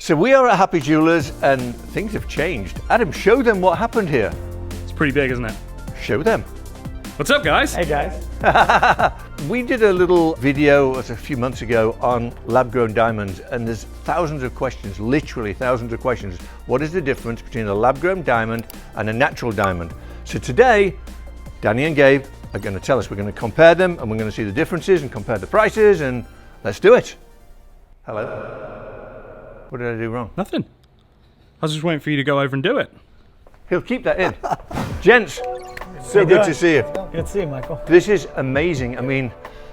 So we are at Happy Jewelers and things have changed. Adam, show them what happened here. It's pretty big, isn't it? Show them. What's up, guys? Hey, guys. We did a little video a few months ago on lab-grown diamonds, and there's thousands of questions, literally thousands of questions. What is the difference between a lab-grown diamond and a natural diamond? So today, Danny and Gabe are going to tell us. We're going to compare them, and we're going to see the differences and compare the prices, and let's do it. Hello. What did I do wrong? Nothing. I was just waiting for you to go over and do it. He'll keep that in. Gents, so good to see you. Good to see you, Michael. This is amazing. I mean,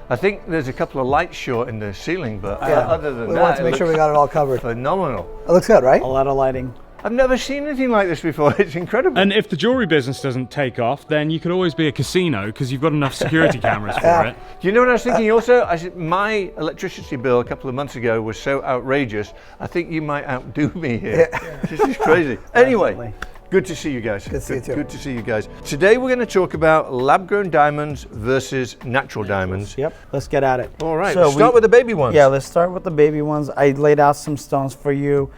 I think there's a couple of lights short in the ceiling, but other than we that, want to make sure we got it all covered. Phenomenal. It looks good, right? A lot of lighting. I've never seen anything like this before. It's incredible. And if the jewelry business doesn't take off, then you could always be a casino because you've got enough security cameras for it. Do you know what I was thinking also? I said my electricity bill a couple of months ago was so outrageous. I think you might outdo me here. Yeah. This is crazy. Anyway, good to see you guys. Good to see you too. Good to see you guys. Today we're going to talk about lab-grown diamonds versus natural diamonds. Yep, let's get at it. All right, so start with the baby ones. Yeah, let's start with the baby ones. I laid out some stones for you.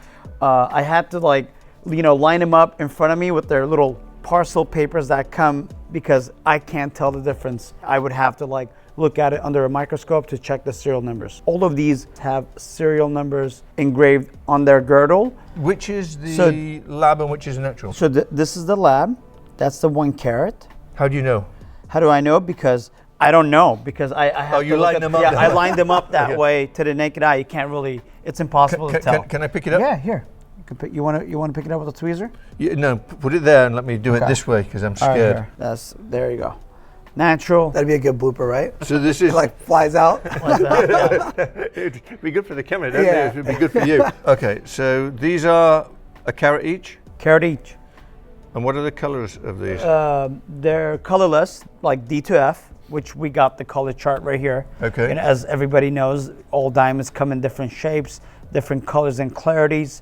I had to line them up in front of me with their little parcel papers that come because I can't tell the difference. I would have to look at it under a microscope to check the serial numbers. All of these have serial numbers engraved on their girdle. Which is the lab and which is natural? So this is the lab. That's the 1 carat. How do you know? How do I know? Because I don't know. Because I have to line them up. Yeah, I lined them up that way to the naked eye. You can't really. It's impossible to tell. Can I pick it up? Yeah, here. You want to pick it up with a tweezer? No, put it there and let me do it this way because I'm scared. All right, there you go. Natural. That'd be a good blooper, right? So this is like flies out. It'd be good for the camera, don't it? It'd be good for you. Okay, so these are a carat each. Carat each. And what are the colors of these? They're colorless, like D to F, which we got the color chart right here. Okay. And as everybody knows, all diamonds come in different shapes, different colors and clarities,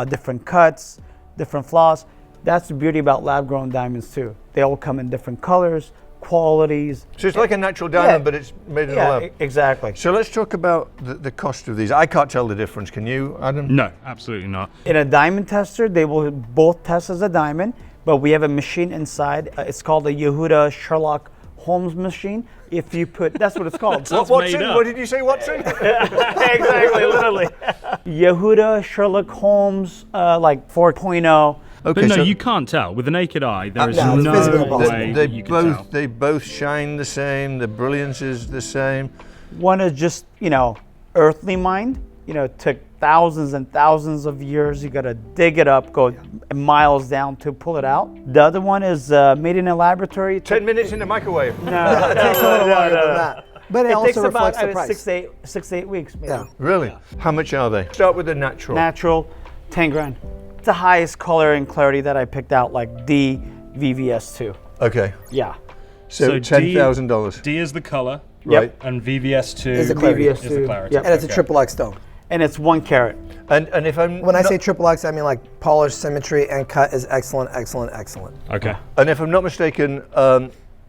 different cuts, different flaws. That's the beauty about lab-grown diamonds too. They all come in different colors, qualities. So it's like a natural diamond, but it's made in a lab. Exactly. So let's talk about the cost of these. I can't tell the difference. Can you, Adam? No, absolutely not. In a diamond tester, they will both test as a diamond, but we have a machine inside. It's called a Yehuda Sherlock Holmes machine. If you put, that's what it's called. Watson? What did you say, Watson? Exactly, literally. Yehuda Sherlock Holmes, 4.0. Okay, But no, so you can't tell. With the naked eye, there is no, it's physically no way they you can tell. they both shine the same. The brilliance is the same. One is just, earthly mined, took thousands and thousands of years. You got to dig it up, go miles down to pull it out. The other one is made in a laboratory. 10 minutes in the microwave. No, It takes a little longer than that. But it takes also about reflects the price. 6 to 8 weeks. Maybe. Yeah. Really? How much are they? Start with the natural. Natural, 10 grand. It's the highest color and clarity that I picked out, like D, VVS2. Okay. Yeah. So $10,000. D is the color, Right. and VVS2 Is the clarity. is the clarity. Yep. And it's a triple X stone. And it's 1 carat. And if I'm When I not- say triple X, I mean like polish, symmetry, and cut is excellent, excellent, excellent. Okay. And if I'm not mistaken,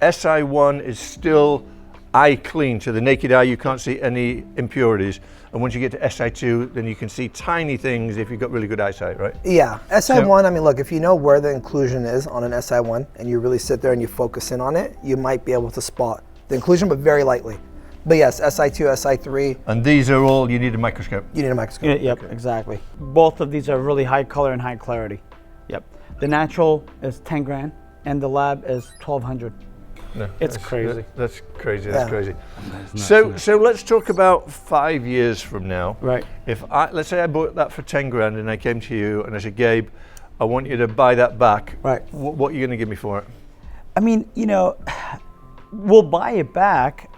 SI1 is still eye clean. To the naked eye, you can't see any impurities. And once you get to SI2, then you can see tiny things if you've got really good eyesight, right? Yeah, SI1, I mean, look, if you know where the inclusion is on an SI1 and you really sit there and you focus in on it, you might be able to spot the inclusion, but very lightly. But yes, SI2, SI3, And these are all, you need a microscope. you need a microscope. Yep, exactly. Both of these are really high color and high clarity. Yep. The natural is 10 grand and the lab is 1,200. No, It's crazy. That's crazy. Yeah. That's crazy. So let's talk about 5 years from now. Right. If let's say I bought that for 10 grand and I came to you and I said, Gabe, I want you to buy that back. Right. What are you going to give me for it? I mean, we'll buy it back.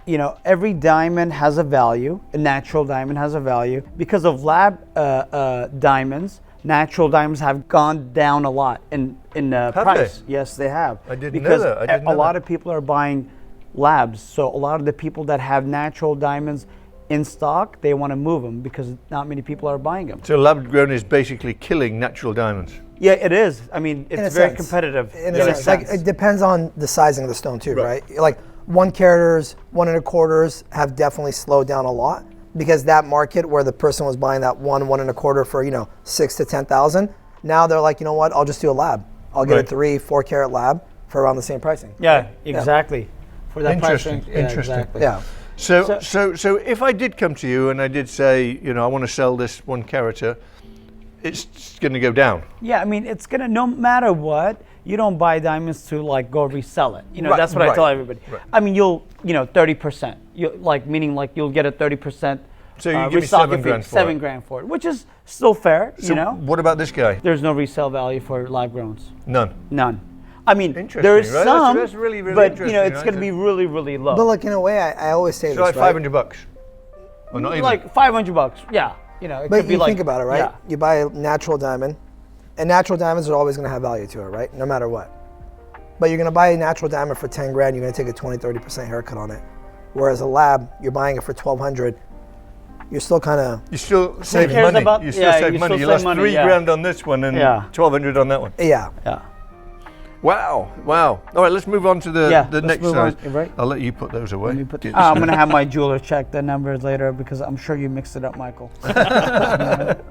Every diamond has a value. A natural diamond has a value. Because of lab diamonds, natural diamonds have gone down a lot in price. They? Yes, they have. I didn't know because that. I didn't know a lot that. of people are buying labs. So a lot of the people that have natural diamonds in stock, they want to move them because not many people are buying them. So lab grown is basically killing natural diamonds. Yeah, it is. I mean, In a it's very sense. competitive. In a sense. Like, it depends on the sizing of the stone too, right? Like 1 caraters, 1 1/4 have definitely slowed down a lot. because that market where the person was buying that one and a quarter for, you know, 6 to 10,000, now they're like, you know what, I'll just do a lab. I'll get a 3-4 carat lab for around the same pricing. Yeah, exactly. For that Interesting, price range. Yeah, interesting. exactly. Yeah. So if I did come to you and I did say, you know, I want to sell this 1 carat, it's going to go down. Yeah, I mean, it's gonna, no matter what, you don't buy diamonds to like go resell it. You know, Right, that's what I right, tell everybody. right. I mean, you'll, you know, 30%. You like, meaning like you'll get a 30%. So you give me $7 grand for $7 it. grand for it, which is still fair. So you know, what about this guy? there's no resale value for lab growns. None. I mean, Interesting, there's right? some, That's really, really but you know, interesting, it's right? going to be really, really low. But like in a way, I always say So this, like right? $500. Or not even. like $500. Yeah, you know, it But could be you like, think about it, right? Yeah. You buy a natural diamond, and natural diamonds are always going to have value to it, right? No matter what. But you're going to buy a natural diamond for 10 grand, you're going to take a 20-30% haircut on it. Whereas a lab, you're buying it for 1,200. You're still kind of, You still save cares money. about- You still yeah, save you money. still You save lost money, $3 yeah. grand on this one and Yeah. 1,200 on that one. yeah. Yeah. Wow. All right, let's move on to the Let's next move size. on, right? I'll let you put those away. Let me put Get I'm this- going to have my jeweler check the numbers later because I'm sure you mixed it up, Michael.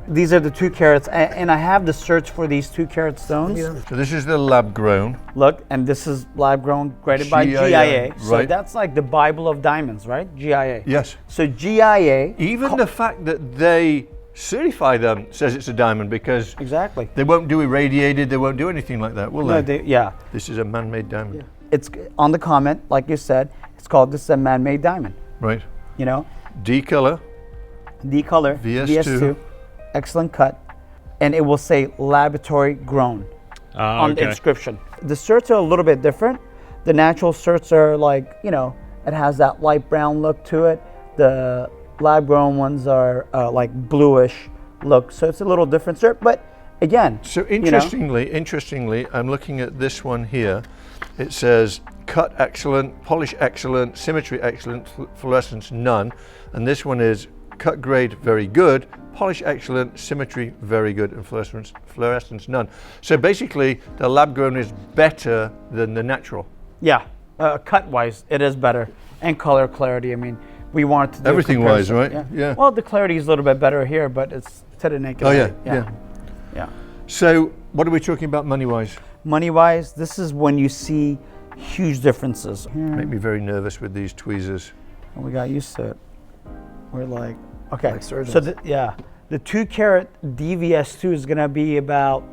These are the 2 carats, and I have the search for these 2 carat stones. So this is the lab grown. Look, and this is lab grown, graded by GIA, GIA. So right. that's like the Bible of diamonds, right? GIA. Yes. So GIA. Even the fact that they certify them says it's a diamond because Exactly. they won't do irradiated, they won't do anything like that, will No, they? yeah. This is a man-made diamond. It's on the comment, like you said, it's called this is a man-made diamond. Right. You know, D color. D color, VS2. excellent cut, and it will say laboratory grown on the Okay. inscription. The certs are a little bit different. The natural certs are like, you know, it has that light brown look to it. The lab grown ones are like bluish look, so it's a little different cert. But again, So you know, interestingly, I'm looking at this one here. It says cut excellent, polish excellent, symmetry excellent, fluorescence none. And this one is cut grade very good, polish excellent, symmetry very good, and fluorescence none. So basically, the lab grown is better than the natural. yeah, cut wise, it is better, and color clarity. I mean, we wanted to do a Everything wise, comparison. right? Yeah. Well, the clarity is a little bit better here, but it's to the naked Oh, eye. yeah, yeah. yeah. So what are we talking about money-wise? Money-wise, this is when you see huge differences. Here, Make me very nervous with these tweezers. and we got used to it. We're like, okay, Like surgeons. so the 2 carat DVS2 is gonna be about,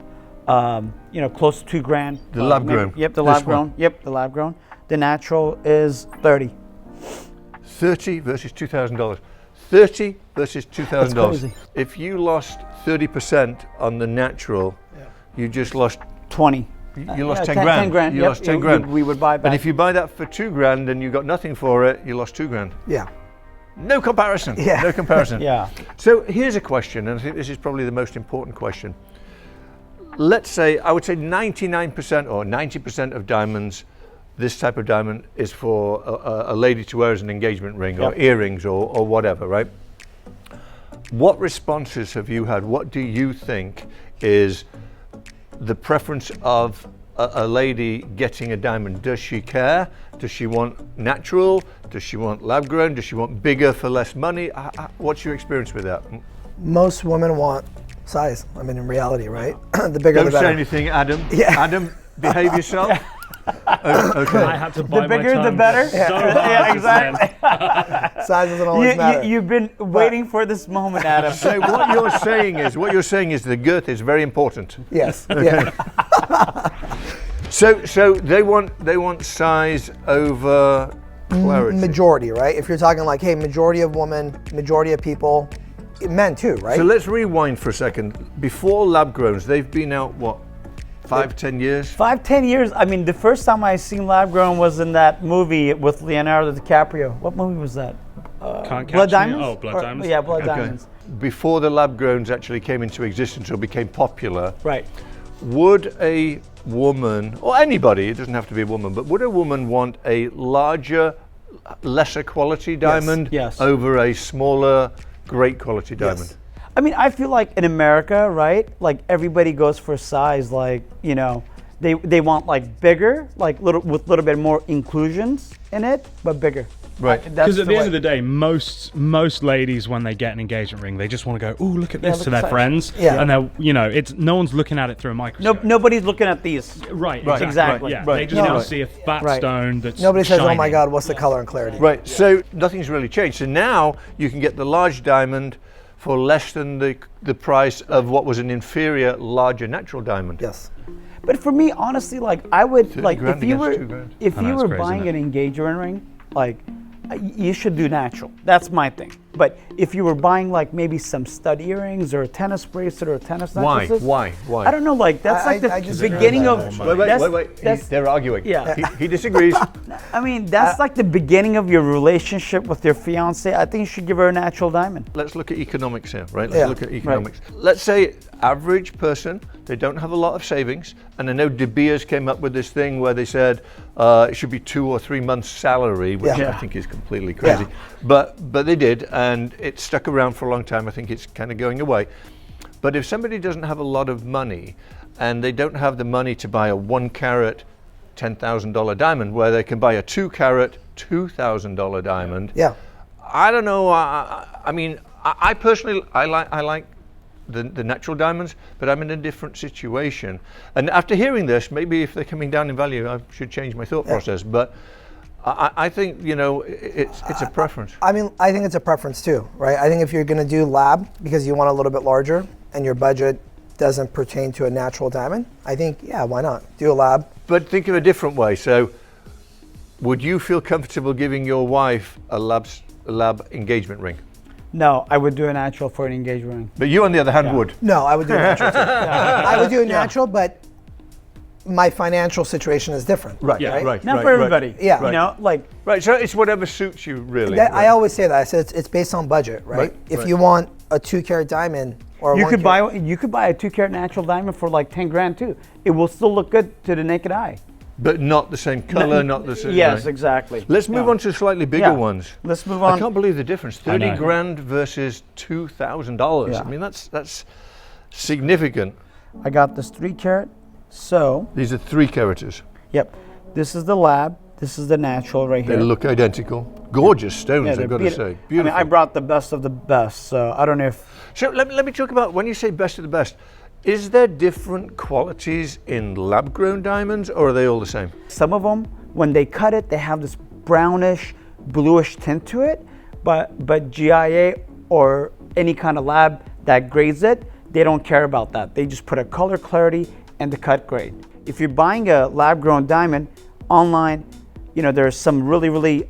you know, close to 2 grand. The lab maybe- grown. Yep, the This lab grown. one. Yep, the lab grown. The natural is 30. 30 versus $2,000. 30 versus $2,000. That's crazy. If you lost 30% on the natural, you just lost 20. you lost Yeah, 10 grand. 10 grand. You Yep, lost 10 grand. we would buy back. And if you buy that for 2 grand and you got nothing for it, you lost 2 grand. Yeah. No comparison. Yeah. No comparison. Yeah. So here's a question, and I think this is probably the most important question. Let's say, I would say 99% or 90% of diamonds, this type of diamond is for a lady to wear as an engagement ring or Yep. earrings or whatever, right? What responses have you had? What do you think is the preference of a lady getting a diamond? Does she care? Does she want natural? Does she want lab grown? Does she want bigger for less money? What's your experience with that? Most women want size. I mean, in reality, right? The bigger Don't the better. say anything, Adam. Yeah. Adam, behave yourself. Oh, okay. I had to bite The bigger, my the tongue better. so Yeah, hard just exactly. then. Size doesn't always matter. You've been waiting for this moment, Adam. So what you're saying is the girth is very important. Yes. Yeah. So they want size over clarity. Majority, right? If you're talking like, hey, majority of women, majority of people, men too, right? So let's rewind for a second. Before lab growns, they've been out what, 5-10 years? 5-10 years. I mean, the first time I seen lab grown was in that movie with Leonardo DiCaprio. What movie was that? Can't catch Blood me. Diamonds? Oh, Blood Or- Diamonds. Yeah, Blood Okay. Diamonds. Before the lab growns actually came into existence or became popular, Right. would a woman, or anybody, it doesn't have to be a woman, but would a woman want a larger, lesser quality diamond Yes. over a smaller, great quality diamond? I mean, I feel like in America, right? Like everybody goes for size, like, you know, They want like bigger, like with little bit more inclusions in it, but bigger. Right. Because at the end of the day, most ladies, when they get an engagement ring, they just want to go, "Oh, look at this" look to their at friends. Yeah. And they're, you know, it's no one's looking at it through a microscope. Nobody's looking at these. Right. Exactly. Yeah. Right. They just No. want to see a fat Right. stone that's Nobody says, "Oh my shining. God, what's the color and clarity?" Right. So nothing's really changed. So now you can get the large diamond for less than the price of what was an inferior, larger natural diamond. Yes. But for me, honestly, like I would like grand if you against were $2,000. if I you know, it's were crazy, buying isn't an engagement ring, like you should do natural. That's my thing. But if you were buying like maybe some stud earrings or a tennis bracelet or a tennis Why? necklaces, Why? I don't know. Like that's like I the disagree with beginning that, of. actually. Wait. That's- They're arguing. Yeah. He disagrees. I mean, that's like the beginning of your relationship with your fiance. I think you should give her a natural diamond. Let's look at economics here, right? Let's Yeah. look at economics. Let's say average person, they don't have a lot of savings, and I know De Beers came up with this thing where they said it should be 2 or 3 months' salary, which Yeah. I think is completely crazy. Yeah. But they did, and it stuck around for a long time. I think it's kind of going away. But if somebody doesn't have a lot of money, and they don't have the money to buy a 1 carat $10,000 diamond, where they can buy a 2 carat $2,000 diamond. Yeah. I don't know. I mean, I personally, I like the natural diamonds, but I'm in a different situation. And after hearing this, maybe if they're coming down in value, I should change my thought process. But I think, you know, it's a preference. I mean, I think it's a preference too, right? I think if you're going to do lab because you want a little bit larger and your budget doesn't pertain to a natural diamond, I think, yeah, why not? Do a lab. But think of a different way. So, would you feel comfortable giving your wife a lab engagement ring? No, I would do a natural for an engagement ring. But you, on the other hand, would. No, I would do a natural too. I would do a natural, but my financial situation is different. Right. Right? Not for everybody. Yeah. You know, like Right. So it's whatever suits you, really. That, right? I always say that. I said it's based on budget, right? Right, If right. you want a 2 carat diamond or a you 1 could carat, buy a 2 carat natural diamond for like 10 grand too. It will still look good to the naked eye. But not the same color, not the same. Yes, right. exactly. Let's move on to slightly bigger Yeah. ones. Let's move I on. can't believe the difference. 30 know. grand versus $2,000. Yeah. I mean, that's significant. I got this 3 carat. So, These are 3 caraters. yep. This is the lab. This is the natural right They here. look identical. Gorgeous stones, Yeah, I've they're got to beauti- say. I Beautiful. mean, I brought the best of the best. So I don't know if So let me talk about, when you say best of the best, is there different qualities in lab-grown diamonds, or are they all the same? some of them, when they cut it, they have this brownish, bluish tint to it. But GIA or any kind of lab that grades it, they don't care about that. They just put a color clarity and the cut grade. If you're buying a lab-grown diamond online, you know, there's some really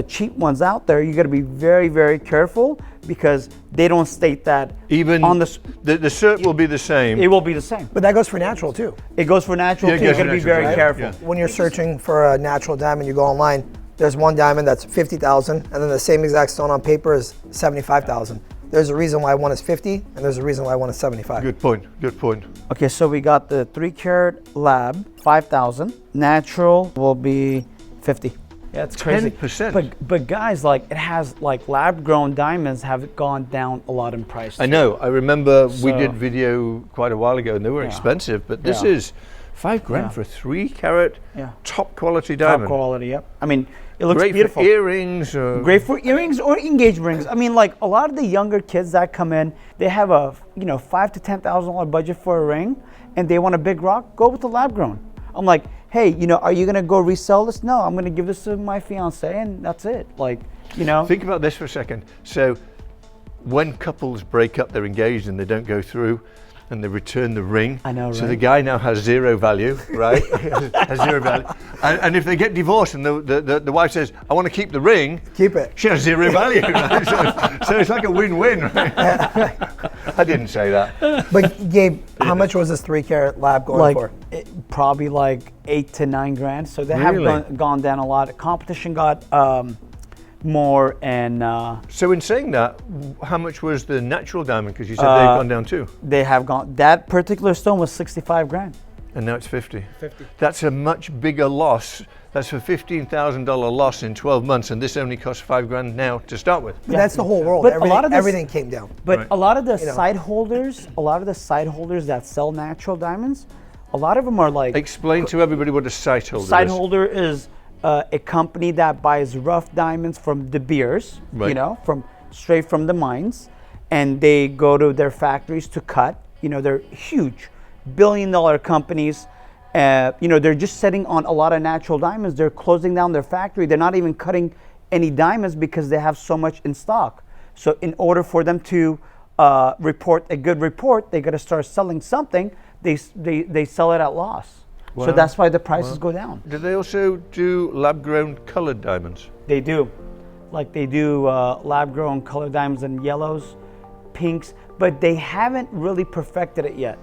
cheap ones out there. You got to be very careful because they don't state that Even on the cert will be the same. It will be the same. but that goes for natural too. It goes for natural Yeah, it too. You goes got for to be natural, very right? careful. Yeah. When you're searching for a natural diamond, you go online. There's one diamond that's 50,000, and then the same exact stone on paper is 75,000. There's a reason why one is 50, and there's a reason why one is 75. Good point. Good point. Okay, so we got the 3 carat lab, 5,000. Natural will be 50. Yeah, it's crazy. 10%. But guys, like it has like lab grown diamonds have gone down a lot in price. I know. I remember we So- did video quite a while ago, and they were expensive. But this Yeah. is $5 grand Yeah. for a 3 carat, Yeah. top quality Top diamond. quality. Yep. I mean, it looks Great beautiful. for earrings. Great for earrings or engagement rings. I mean, like a lot of the younger kids that come in, they have a $5,000 to $10,000 budget for a ring, and they want a big rock. Go with the lab grown. I'm like, hey, are you gonna go resell this? No, I'm gonna give this to my fiance, and that's it. Like, Think about this for a second. So, when couples break up, they're engaged and they don't go through, and they return the ring. I know, So right? the guy now has 0 value, right? Has 0 value. And if they get divorced and the wife says, I want to keep the ring, Keep it. she has 0 value. Right? So it's like a win-win, right? I didn't say that. But Gabe, how much was this 3 carat lab going like for? probably like 8 to 9 grand. So they Really? have gone down a lot. Competition got more, and So in saying that, how much was the natural diamond? Because you said they've gone down too. they have gone. That particular stone was 65 grand. And now it's 50. That's a much bigger loss. That's a $15,000 loss in 12 months, and this only costs $5 grand now to start with. But that's the whole world. But a everything, lot of this- everything came down. But Right. a lot of the know. side holders, that sell natural diamonds, A lot of them are like. Explain to everybody what a sight holder Sight is. holder is a company that buys rough diamonds from De Beers, Right. from straight from the mines, and they go to their factories to cut. They're huge, billion-dollar companies. They're just sitting on a lot of natural diamonds. They're closing down their factory. They're not even cutting any diamonds because they have so much in stock. So in order for them to report a good report, they got to start selling something. They sell it at loss. Wow. So that's why the prices go down. Do they also do lab-grown colored diamonds? They do. Like they do lab-grown colored diamonds in yellows, pinks, but they haven't really perfected it yet.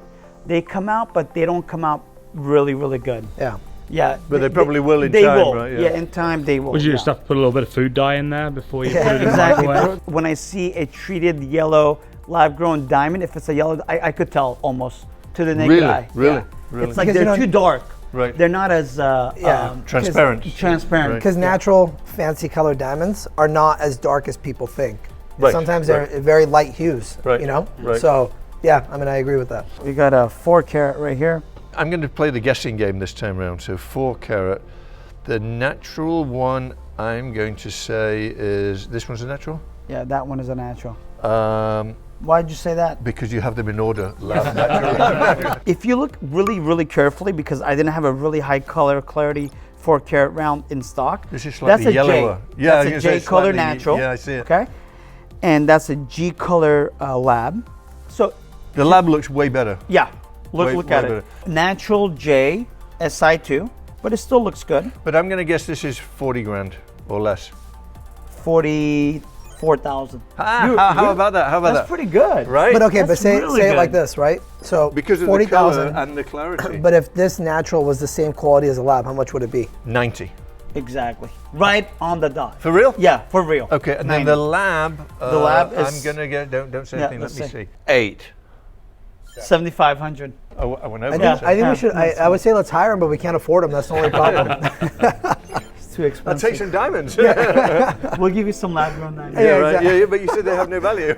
They come out, but they don't come out really, really good. Yeah. Yeah. But they probably will in they time, will. right? Yeah, in time they will. Would you yeah. just have to put a little bit of food dye in there before you put it in the Exactly. microwave? When I see a treated yellow lab-grown diamond, if it's a yellow, I could tell almost to the naked Really? eye. Really? Yeah. Really? It's like Because, they're too dark. Right. They're not as Transparent. transparent. Right. Because natural fancy colored diamonds are not as dark as people think. Right, Sometimes right. they're very light hues, Right, right. So, yeah, I mean, I agree with that. We got a 4 carat right here. I'm going to play the guessing game this time around. So 4 carat. The natural one, I'm going to say is, this one's a natural? Yeah, that one is a natural. Um, Why'd you say that? because you have them in order. Lab, natural. If you look really, really carefully, because I didn't have a really high color clarity 4 carat round in stock. This is slightly that's a yellower. J. Yeah, I was that's gonna a say J color slightly- natural. yeah, I see it. Okay, and that's a G color lab. So The lab looks way better. yeah, look Way at better. it. Natural J Si2, but it still looks good. But I'm going to guess this is 40 grand or less. 44,000. How about that? How about That's that? pretty good. Right? But okay, but That's say really it like good. this, right? So Because of the color 40,000. and the clarity. But if this natural was the same quality as a lab, how much would it be? 90. Exactly. Right on the dot. For real? Yeah, for real. Okay, and 90. then the lab. The lab is- I'm gonna get. Don't say Yeah, anything. Let let's me see. see. 8. 7,500. Oh, I went over. I that, think, I think Yeah. we should. I would say let's hire them, but we can't afford them. That's the only problem. It's too I'll expensive. take some diamonds. We'll give you some lab grown diamonds. Yeah, Yeah, right. exactly. Yeah, but you said they have no value.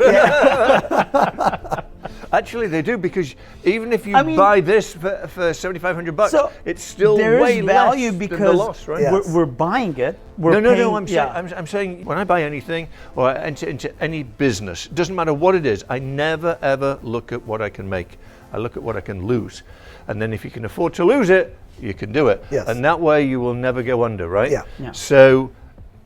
Actually, they do, because even if you I mean- buy this for $7,500, So it's still there way is value less because than the loss, right? Yeah. we're buying it. We're No. paying- I'm yeah. saying, I'm saying when I buy anything or I enter into any business, doesn't matter what it is, I never ever look at what I can make. I look at what I can lose, and then if you can afford to lose it, you can do it. Yes. And that way you will never go under, right? Yeah. Yeah. So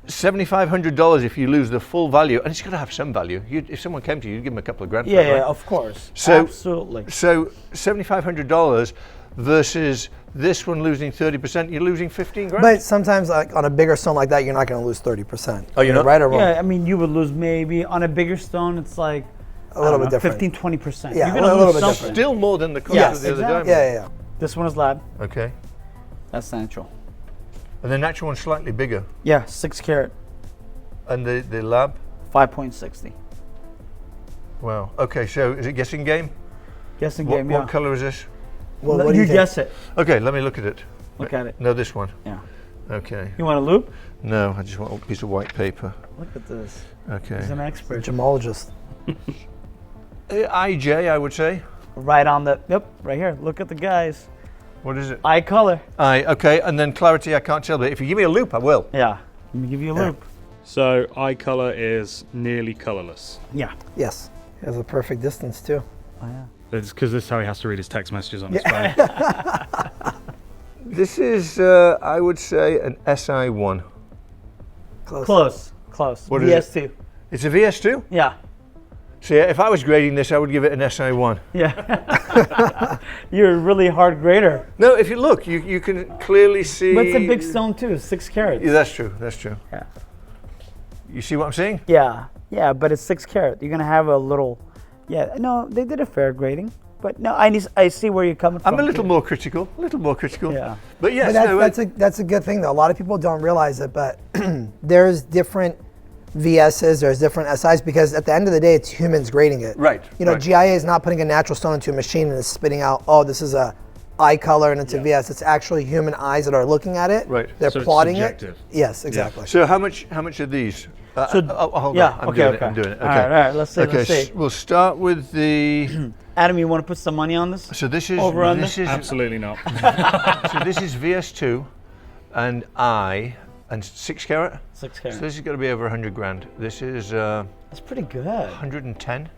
$7,500 if you lose the full value, and it's got to have some value. If someone came to you, you'd give them a couple of grand. for Yeah, it, right? yeah, of course. So- Absolutely. So $7,500 versus this one losing 30%, you're losing 15 grand. But sometimes, like on a bigger stone like that, you're not going to lose 30%. Oh, you're not? Right or wrong? Yeah, I mean, you would lose maybe on a bigger stone. It's like A little bit different. 15, 20%. Yeah, You're gonna a little lose bit something. different. Still more than the cost Yes, of the other exactly. diamond. Yeah. This one is lab. Okay. That's natural. And the natural one's slightly bigger. Yeah, 6 carat, And the lab? 5.60. Wow. Okay, so is it guessing game? Guessing What, game, what yeah. color is this? Well, No, what do you think? guess it. Okay, let me look at it. Look at it. No, this one. Yeah. Okay. You want a loop? No, I just want a piece of white paper. Look at this. Okay. He's an expert. Gemologist. IJ, I would say. Right on the, yep, right here. Look at the guys. What is it? Eye color. Okay, and then clarity, I can't tell. But if you give me a loop, I will. Yeah. Let me give you a loop. So eye color is nearly colorless. Yeah. Yes. He has a perfect distance too. Oh, yeah. It's because this is how he has to read his text messages on his phone. This is, I would say, an SI1. Close. Close. Close. What is VS2. It's a VS2? Yeah. So yeah, if I was grading this, I would give it an SI1. Yeah. You're a really hard grader. No, if you look, you can clearly see. But it's a big stone too, 6 carats. Yeah, that's true. That's true. Yeah. You see what I'm saying? Yeah. Yeah, but it's 6 carat. You're gonna have a little. Yeah. No, they did a fair grading. But no, I see where you're coming from. I'm a little too. more critical. A little more critical. Yeah. But yes, But no, that's a good thing though. A lot of people don't realize it, but there's different VSs, there's different SIs, because at the end of the day, it's humans grading it. Right, You know, right. GIA is not putting a natural stone into a machine and it's spitting out, oh, this is a eye color and it's a VS. It's actually human eyes that are looking at it. Right. They're So it's plotting subjective. it. Yes, exactly. So how much are these? Hold yeah, on. I'm okay, doing okay. it. I'm doing it. Okay. All right. Let's see. Okay, Let's see. we'll start with the. Adam, you want to put some money on this? So this is Over under? this is Absolutely not. so this is VS2, and 6 carat. 6 So carat. this has got to be over 100 grand. This is That's pretty good. 110.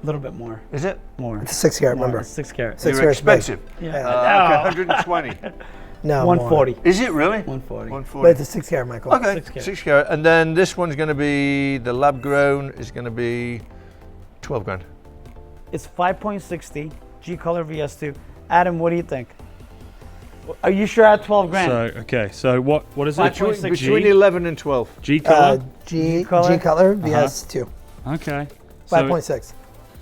A little bit more. Is it? More. It's a 6 carat, More. remember. It's 6 carat. 6 You're carat's big. expensive. Yeah. Okay, 120. No, 140. Is it really? 140. 140. But it's a 6 carat, Michael. Okay, 6 carat. 6 carat. And then this one's going to be, the lab grown is going to be 12 grand. It's 5.60 G color VS2. Adam, what do you think? Are you sure at 12 grand? So okay, so what is it? 5.6. Between 11 and 12. G color. G color? color VS2. Okay. So, 5.6.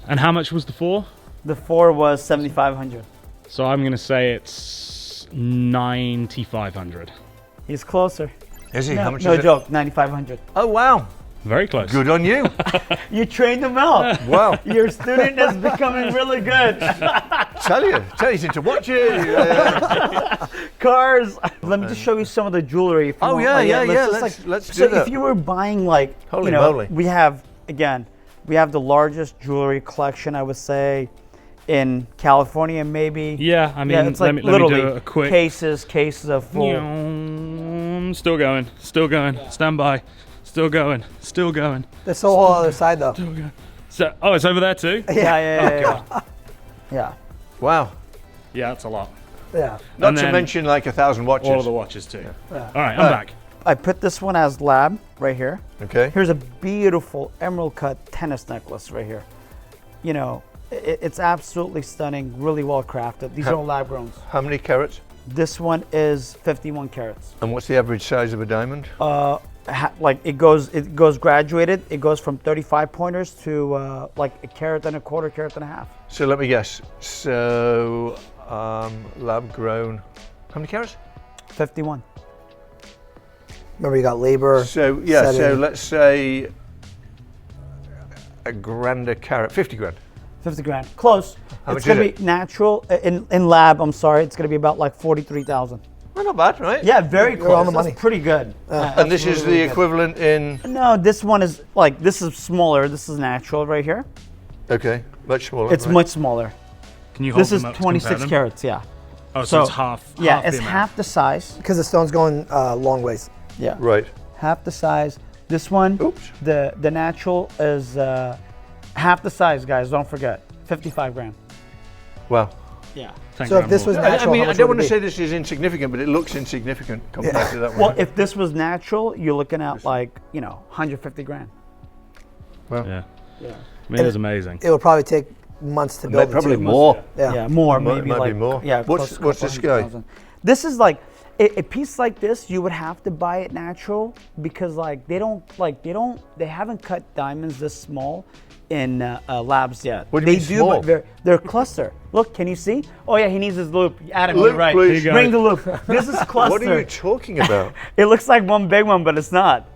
and how much was the 4? The 4 was 7,500. So I'm gonna say it's 9,500. He's closer. Is he? No, How much no is it? joke, 9,500. Oh, wow. Very close. Good on you. You trained him out. Wow. Your student is becoming really good. Tell you he's into watches. Cars. Let me just show you some of the jewelry. If you Oh, want. yeah, Like, yeah, yeah. just Let's so do that. if you were buying like, Holy you know, moly. we have the largest jewelry collection, I would say, in California, maybe. Yeah, I mean, it's like let me literally do a quick. cases of full. Still going. Stand by. Still going. That's the whole other side, though. So, oh, it's over there too. Yeah. Yeah. Wow. Yeah, that's a lot. Yeah. Not And to then mention like 1,000 watches. All of the watches too. All right, I'm back. I put this one as lab right here. Okay. Here's a beautiful emerald cut tennis necklace right here. You know, it's absolutely stunning, really well crafted. These are all lab growns. How many carats? This one is 51 carats. And what's the average size of a diamond? Like it goes graduated. It goes from 35 pointers to like a carat and a quarter, carat and a half. So let me guess. So lab grown. How many carats? 51. Remember, you got labor. So yeah. So setting. let's say a grand a carat. 50 grand. 50 grand. Close. How It's much gonna is be natural in lab. I'm sorry. It's gonna be about like 43,000. Well, not bad, right? Yeah, very You're close. on the That's money. pretty good. And this is the equivalent in. No, this one is like, this is smaller. This is natural right here. Okay, much smaller. It's right? much smaller. Can you hold This is them up to compare 26 them? carats, yeah. Oh, so So, it's half. Yeah, half it's the amount. half the size. Because the stone's going long ways. Yeah, Right. half the size. This one, Oops. the natural is half the size, guys. Don't forget, 55 grand. Wow. Yeah. Thank So you, if this I'm was bored. natural, I mean, how I much don't would want to it say be? this is insignificant, but it looks insignificant compared to that one. Well, if this was natural, you're looking at like 150 grand. Yeah. Yeah. I mean, it was amazing. It would probably take months to build it, Probably too. more. Yeah. Yeah, more, Might- maybe might be like more. Yeah. What's- close to what's couple this hundred guy? thousand. This is like a piece like this. You would have to buy it natural because like they haven't cut diamonds this small in labs yet. What do you they mean do, small? but they're cluster. Look, can you see? Oh yeah, he needs his loop. Adam, Loop, you're right. please. Here you Bring go. the loop. This is cluster. What are you talking about? It looks like one big one, but it's not.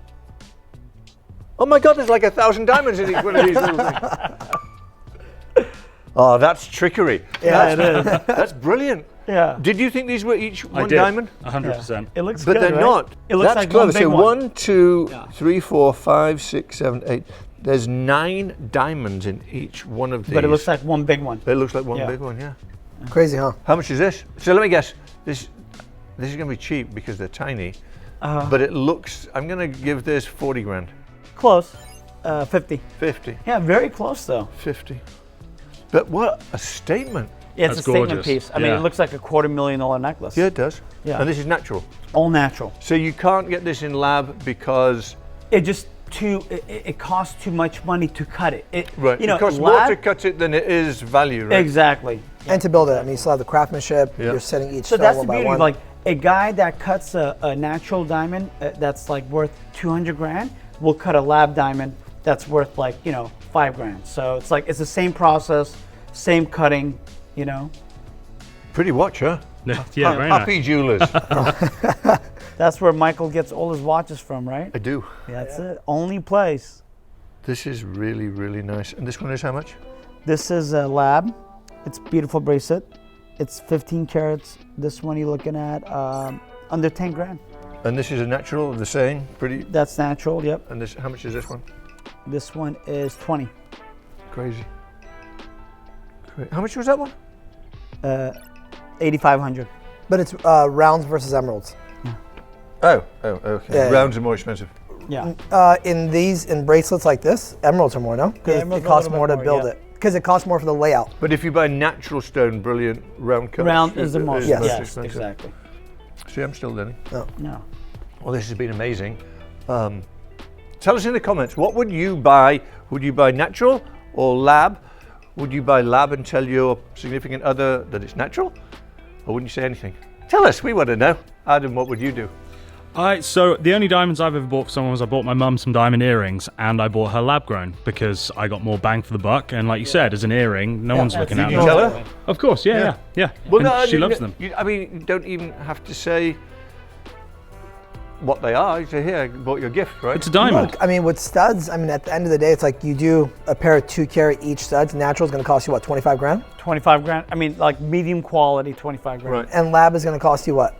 Oh my God, there's like 1,000 diamonds in each one of these little things. Oh, that's trickery. Yeah, it is. That's brilliant. Yeah. Did you think these were each I one did. diamond? 100%. It looks But good, they're right? not. It looks That's like close. one big So one. 1, 2, Yeah. 3, 4, 5, 6, 7, 8. There's 9 diamonds in each one of these. But it looks like one big one. It looks like one Yeah. big one, yeah. Crazy, huh? How much is this? So let me guess. This is going to be cheap because they're tiny. But it looks. I'm going to give this 40 grand. Close. 50. 50. Yeah, very close though. 50. But what a statement. Yeah, it's That's a statement gorgeous. piece. I mean, Yeah. it looks like a $250,000 necklace. Yeah, it does. Yeah. And this is natural. All natural. So you can't get this in lab because. It just it costs too much money to cut it. Right. You know, it costs more lab- to cut it than it is value, right? Exactly. And to build it, I mean, you still have the craftsmanship. Yeah. You're setting each So stone that's one the by beauty. one. Like a guy that cuts a natural diamond that's like worth 200 grand will cut a lab diamond that's worth like 5 grand. So it's like it's the same process, same cutting. Pretty watch, huh? Yeah, very nice. Happy jewelers. That's where Michael gets all his watches from, right? I do. That's it. Only place. This is really, really nice. And this one is how much? This is a lab. It's a beautiful bracelet. It's 15 carats. This one you're looking at under 10 grand. And this is a natural, the same, pretty. That's natural. Yep. And this, how much is this one? This one is 20. Crazy. How much was that one? 8,500. But it's rounds versus emeralds. Oh, okay. Yeah, Rounds are more expensive. Yeah. In bracelets like this, emeralds are more, no? Because Yeah, emeralds it are a costs little more bit to more, build yeah. it. Because it costs more for the layout. But if you buy natural stone, brilliant round cut. Round is the most. Yes. Yes, expensive. exactly. See, I'm still Danny. No. Well, this has been amazing. Tell us in the comments, what would you buy? Would you buy natural or lab? Would you buy lab and tell your significant other that it's natural? Or wouldn't you say anything? Tell us, we want to know. Adam, what would you do? So the only diamonds I've ever bought for someone was I bought my mum some diamond earrings, and I bought her lab grown because I got more bang for the buck. And like you said, as an earring, no one's looking at Did me. you tell her? Of course, yeah. Well, And she loves them. I mean, you don't even have to say what they are. You say, here, I bought your gift, right? It's a diamond. Look, I mean, with studs, I mean, at the end of the day, it's like you do a pair of 2 carat each studs. Natural is going to cost you, what, 25 grand? 25 grand. I mean, like medium quality, 25 grand. Right. And lab is going to cost you what?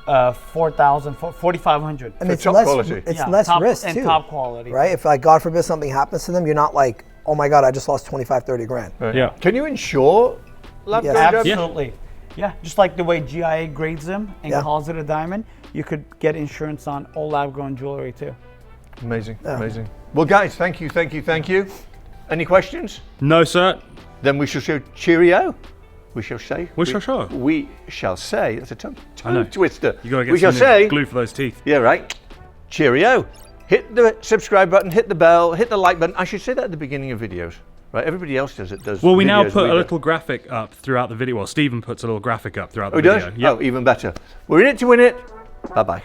4,000, 4,500. I mean, it's top less, quality. It's Yeah, less top, risk, and too. top quality. Right? If, like, God forbid something happens to them, you're not like, oh my God, I just lost 25, 30 grand. Right. Yeah. Can you insure lab Yes. grown diamonds? Absolutely. Yeah, just like the way GIA grades them and Yeah. calls it a diamond, you could get insurance on all lab-grown jewelry too. Amazing, amazing. Well, guys, thank you. Any questions? No, sir. Then we shall say cheerio. We shall say. We shall show. We shall say. That's a tongue know. twister. You gotta get we shall some say. glue for those teeth. Yeah, right. Cheerio. Hit the subscribe button, hit the bell, hit the like button. I should say that at the beginning of videos. Right, everybody else does it. Well, we now videos, put we a don't. little graphic up throughout the video. Well, Stephen puts a little graphic up throughout the Oh, he video. does? Yeah. Oh, even better. We're in it to win it. Bye-bye.